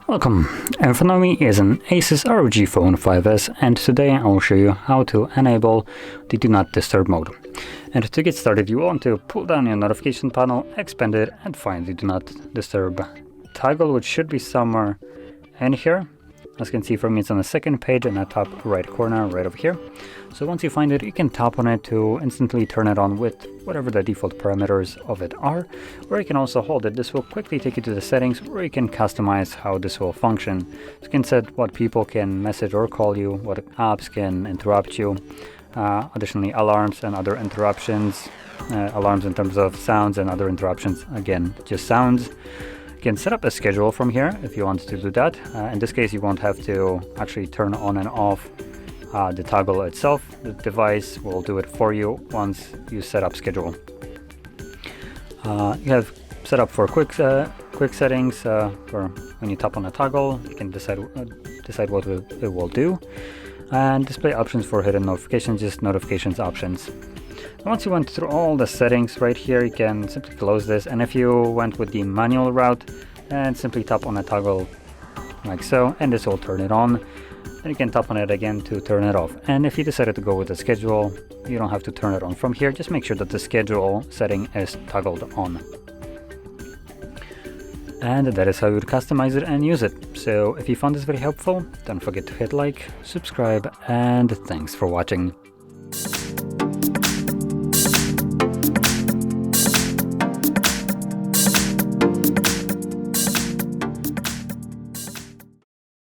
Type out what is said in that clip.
Welcome, in front of me is an ASUS ROG Phone 5S, and today I will show you how to enable the Do Not Disturb mode. And to get started, you want to pull down your notification panel, expand it, and find the Do Not Disturb toggle, which should be somewhere in here. As you can see from me, it's on the second page in the top right corner, right over here. So once you find it, you can tap on it to instantly turn it on with whatever the default parameters of it are, or you can also hold it. This will quickly take you to the settings where you can customize how this will function. So you can set what people can message or call you, what apps can interrupt you, additionally alarms and other interruptions, alarms in terms of sounds and other interruptions, again, just sounds. You can set up a schedule from here if you want to do that. In this case, you won't have to actually turn on and off the toggle itself. The device will do it for you once you set up schedule. You have set up for quick settings for when you tap on a toggle. You can decide what it will do, and display options for hidden notifications, just notifications options. Once you went through all the settings right here, you can simply close this, and if you went with the manual route, and simply tap on a toggle like so, and this will turn it on. And you can tap on it again to turn it off. And if you decided to go with the schedule, you don't have to turn it on from here. Just make sure that the schedule setting is toggled on. And that is how you would customize it and use it. So if you found this very helpful, don't forget to hit like, subscribe, and thanks for watching.